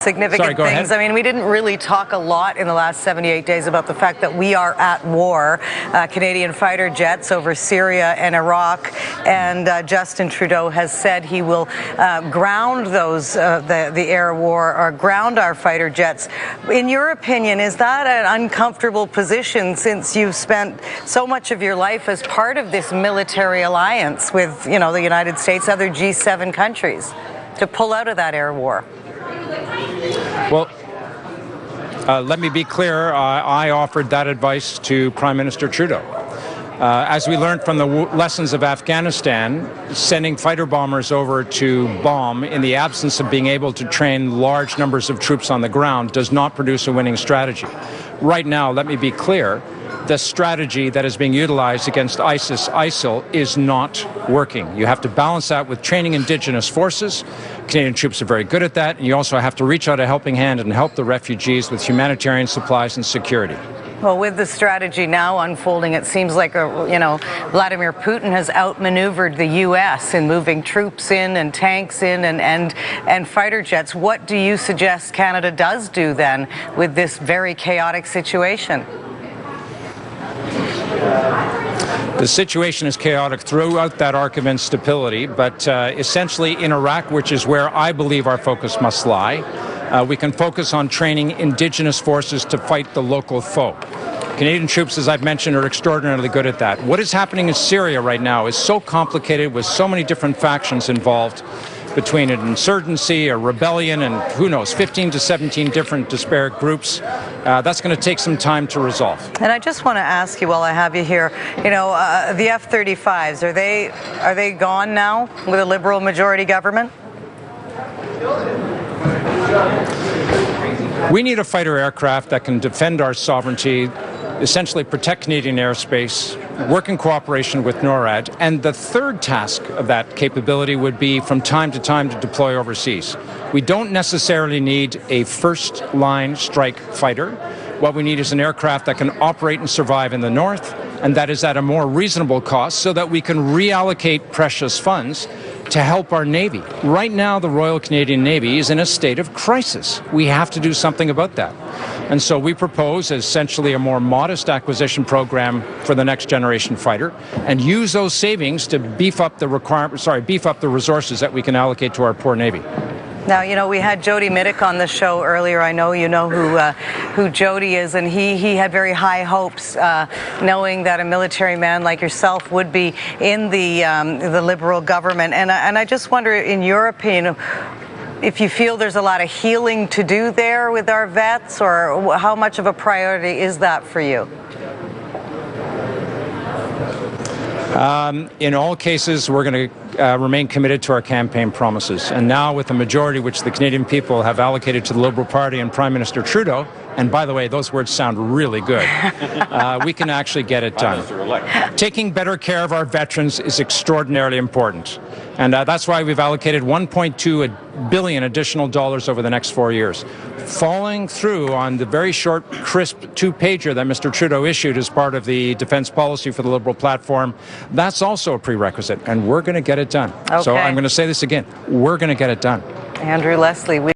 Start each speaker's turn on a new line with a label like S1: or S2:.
S1: Significant things. I mean, we didn't really talk a lot in the last 78 days about the fact that we are at war. Canadian fighter jets over Syria and Iraq, and Justin Trudeau has said he will ground those, the air war, or ground our fighter jets. In your opinion, is that an uncomfortable position since you've spent so much of your life as part of this military alliance with, you know, the United States, other G7 countries, to pull out of that air war?
S2: Well, let me be clear. I offered that advice to Prime Minister Trudeau. As we learned from the lessons of Afghanistan, sending fighter bombers over to bomb in the absence of being able to train large numbers of troops on the ground does not produce a winning strategy. Right now, let me be clear, the strategy that is being utilized against ISIL is not working. You have to balance that with training indigenous forces. Canadian troops are very good at that. And you also have to reach out a helping hand and help the refugees with humanitarian supplies and security.
S1: Well, with the strategy now unfolding, it seems like, Vladimir Putin has outmaneuvered the U.S. in moving troops in and tanks in and fighter jets. What do you suggest Canada does do then with this very chaotic situation?
S2: The situation is chaotic throughout that arc of instability, but essentially in Iraq, which is where I believe our focus must lie, we can focus on training indigenous forces to fight the local foe. Canadian troops, as I've mentioned, are extraordinarily good at that. What is happening in Syria right now is so complicated with so many different factions involved, between an insurgency, a rebellion, and who knows, 15 to 17 different disparate groups. That's going to take some time to resolve.
S1: And I just want to ask you, while I have you here, the F-35s, are they gone now with a Liberal majority government?
S2: We need a fighter aircraft that can defend our sovereignty, essentially protect Canadian airspace, work in cooperation with NORAD, and the third task of that capability would be from time to deploy overseas. We don't necessarily need a first-line strike fighter. What we need is an aircraft that can operate and survive in the north, and that is at a more reasonable cost so that we can reallocate precious funds to help our Navy. Right now, the Royal Canadian Navy is in a state of crisis. We have to do something about that. And so we propose essentially a more modest acquisition program for the next generation fighter and use those savings to beef up the resources that we can allocate to our poor Navy.
S1: Now, we had Jody Middick on the show earlier. I know you know who Jody is, and he had very high hopes, knowing that a military man like yourself would be in the Liberal government. And I just wonder, in your opinion, if you feel there's a lot of healing to do there with our vets, or how much of a priority is that for you?
S2: In all cases, we're going to remain committed to our campaign promises. And now, with the majority which the Canadian people have allocated to the Liberal Party and Prime Minister Trudeau, and by the way, those words sound really good, we can actually get it done. Taking better care of our veterans is extraordinarily important. And that's why we've allocated $1.2 billion additional dollars over the next 4 years. Following through on the very short, crisp two-pager that Mr. Trudeau issued as part of the defense policy for the Liberal platform, that's also a prerequisite, and we're going to get it done.
S1: Okay.
S2: So I'm going to say this again, we're going to get it done.
S1: Andrew Leslie.